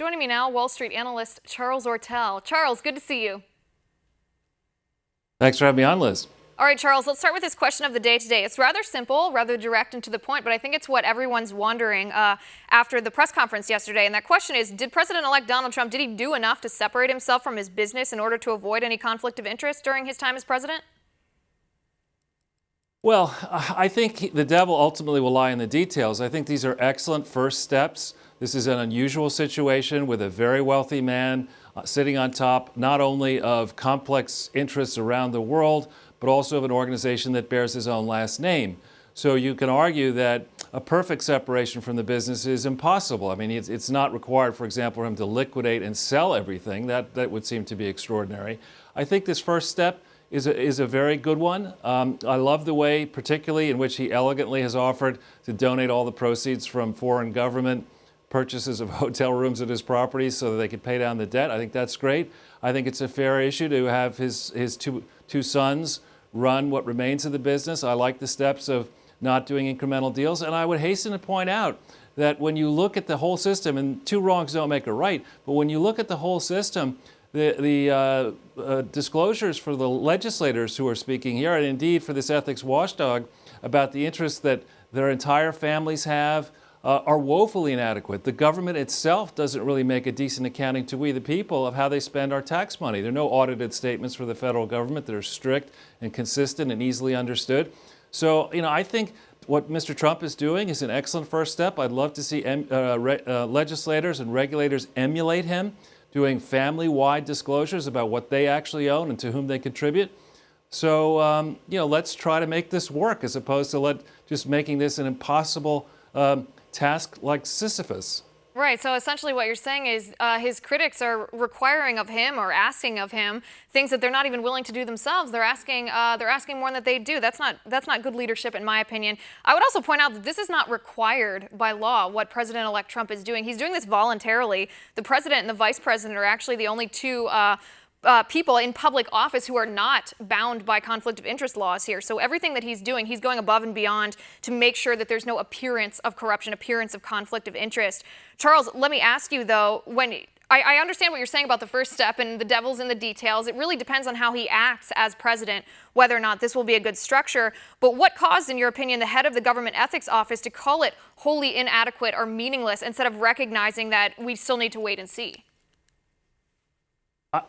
Joining me now, Wall Street analyst Charles Ortel. Charles, good to see you. Thanks for having me on, Liz. All right, Charles, let's start with this question of the day today. It's rather simple, rather direct and to the point, but I think it's what everyone's wondering after the press conference yesterday. And that question is, did President-elect Donald Trump, did he do enough to separate himself from his business in order to avoid any conflict of interest during his time as president? Well, I think the devil ultimately will lie in the details. I think these are excellent first steps. This is an unusual situation with a very wealthy man sitting on top not only of complex interests around the world, but also of an organization that bears his own last name. So you can argue that a perfect separation from the business is impossible. I mean, it's not required, for example, for him to liquidate and sell everything. That would seem to be extraordinary. I think this first step is a very good one. I love the way, particularly in which he elegantly has offered to donate all the proceeds from foreign government purchases of hotel rooms at his properties so that they could pay down the debt. I think that's great. I think it's a fair issue to have his two sons run what remains of the business. I like the steps of not doing incremental deals. And I would hasten to point out that when you look at the whole system, and two wrongs don't make a right, but when you look at the whole system, the disclosures for the legislators who are speaking here, and indeed for this ethics watchdog, about the interests that their entire families have, are woefully inadequate. The government itself doesn't really make a decent accounting to we the people of how they spend our tax money. There are no audited statements for the federal government that are strict and consistent and easily understood. So, I think what Mr. Trump is doing is an excellent first step. I'd love to see legislators and regulators emulate him, doing family-wide disclosures about what they actually own and to whom they contribute. So, let's try to make this work as opposed to just making this an impossible task like Sisyphus. Right. So essentially what you're saying is his critics are requiring of him or asking of him things that they're not even willing to do themselves. They're asking more than they do. That's not good leadership, in my opinion. I would also point out that this is not required by law, what President-elect Trump is doing. He's doing this voluntarily. The president and the vice president are actually the only two people in public office who are not bound by conflict of interest laws here. So everything that he's doing, he's going above and beyond to make sure that there's no appearance of corruption, appearance of conflict of interest. Charles, let me ask you, though, I understand what you're saying about the first step and the devil's in the details. It really depends on how he acts as president, whether or not this will be a good structure. But what caused, in your opinion, the head of the Government Ethics Office to call it wholly inadequate or meaningless instead of recognizing that we still need to wait and see?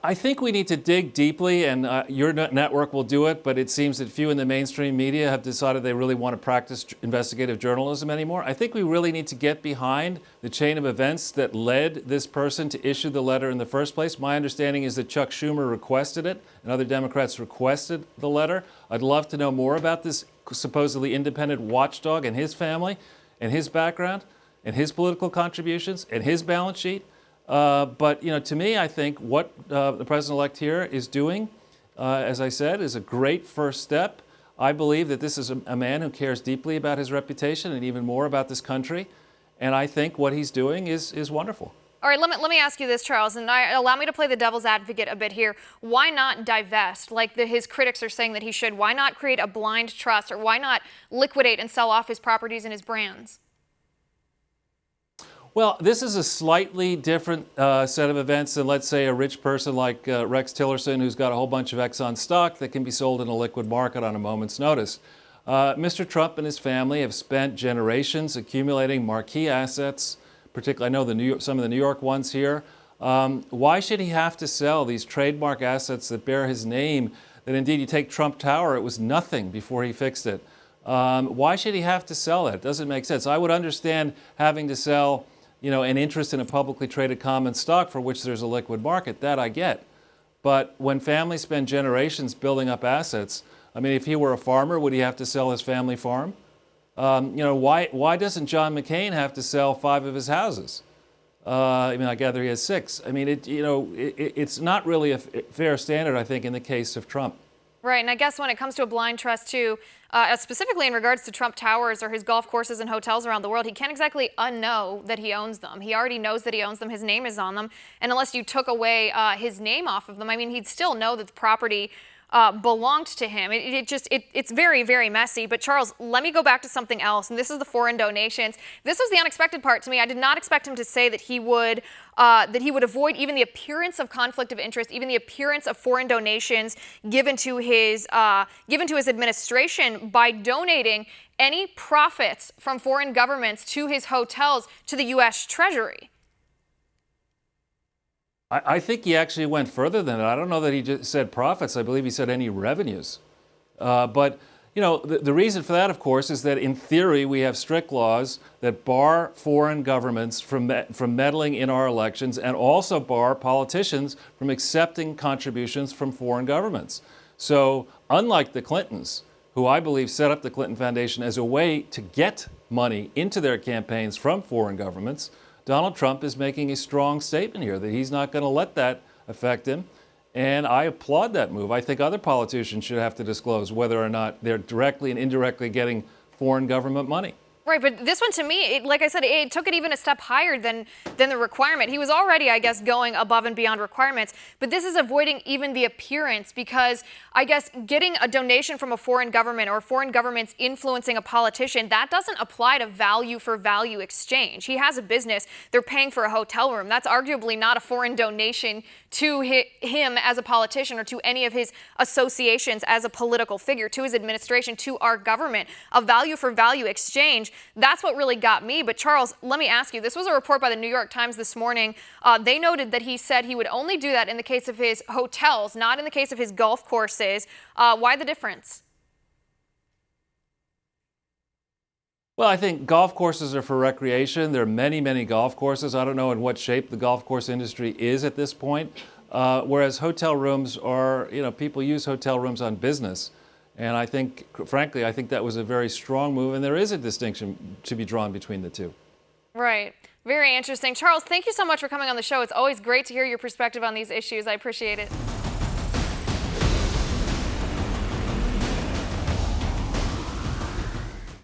I think we need to dig deeply, and your network will do it, but it seems that few in the mainstream media have decided they really want to practice investigative journalism anymore. I think we really need to get behind the chain of events that led this person to issue the letter in the first place. My understanding is that Chuck Schumer requested it, and other Democrats requested the letter. I'd love to know more about this supposedly independent watchdog and his family, and his background, and his political contributions, and his balance sheet. But to me, I think what the president-elect here is doing, as I said, is a great first step. I believe that this is a man who cares deeply about his reputation and even more about this country. And I think what he's doing is wonderful. All right, let me ask you this, Charles, and allow me to play the devil's advocate a bit here. Why not divest, like his critics are saying that he should? Why not create a blind trust, or why not liquidate and sell off his properties and his brands? Well, this is a slightly different set of events than, let's say, a rich person like Rex Tillerson, who's got a whole bunch of Exxon stock that can be sold in a liquid market on a moment's notice. Mr. Trump and his family have spent generations accumulating marquee assets, particularly, I know some of the New York ones here. Why should he have to sell these trademark assets that bear his name, that indeed you take Trump Tower, it was nothing before he fixed it. Why should he have to sell that? It doesn't make sense. I would understand having to sell an interest in a publicly traded common stock for which there's a liquid market. That I get. But when families spend generations building up assets, I mean, if he were a farmer, would he have to sell his family farm? Why doesn't John McCain have to sell 5 of his houses? I gather he has 6. I mean, it's not really a fair standard, I think, in the case of Trump. Right, and I guess when it comes to a blind trust, too, specifically in regards to Trump Towers or his golf courses and hotels around the world, he can't exactly unknow that he owns them. He already knows that he owns them. His name is on them. And unless you took away his name off of them, I mean, he'd still know that the property belonged to him. It's very, very messy. But Charles, let me go back to something else, and this is the foreign donations. This was the unexpected part to me. I did not expect him to say that he would avoid even the appearance of conflict of interest, even the appearance of foreign donations given to his administration by donating any profits from foreign governments to his hotels to the U.S. Treasury. I think he actually went further than that. I don't know that he just said profits. I believe he said any revenues. But you know, the reason for that, of course, is that in theory we have strict laws that bar foreign governments from meddling in our elections and also bar politicians from accepting contributions from foreign governments. So unlike the Clintons, who I believe set up the Clinton Foundation as a way to get money into their campaigns from foreign governments, Donald Trump is making a strong statement here that he's not going to let that affect him. And I applaud that move. I think other politicians should have to disclose whether or not they're directly and indirectly getting foreign government money. Right, but this one to me, like I said, it took it even a step higher than the requirement. He was already, I guess, going above and beyond requirements, but this is avoiding even the appearance because I guess getting a donation from a foreign government or foreign governments influencing a politician, that doesn't apply to value for value exchange. He has a business. They're paying for a hotel room. That's arguably not a foreign donation to him as a politician or to any of his associations as a political figure, to his administration, to our government. A value for value exchange. That's what really got me. But Charles, let me ask you, this was a report by the New York Times this morning. They noted that he said he would only do that in the case of his hotels, not in the case of his golf courses. Why the difference? Well, I think golf courses are for recreation. There are many, many golf courses. I don't know in what shape the golf course industry is at this point. Whereas hotel rooms are, you know, people use hotel rooms on business. And I think, frankly, I think that was a very strong move, and there is a distinction to be drawn between the two. Right. Very interesting. Charles, thank you so much for coming on the show. It's always great to hear your perspective on these issues. I appreciate it.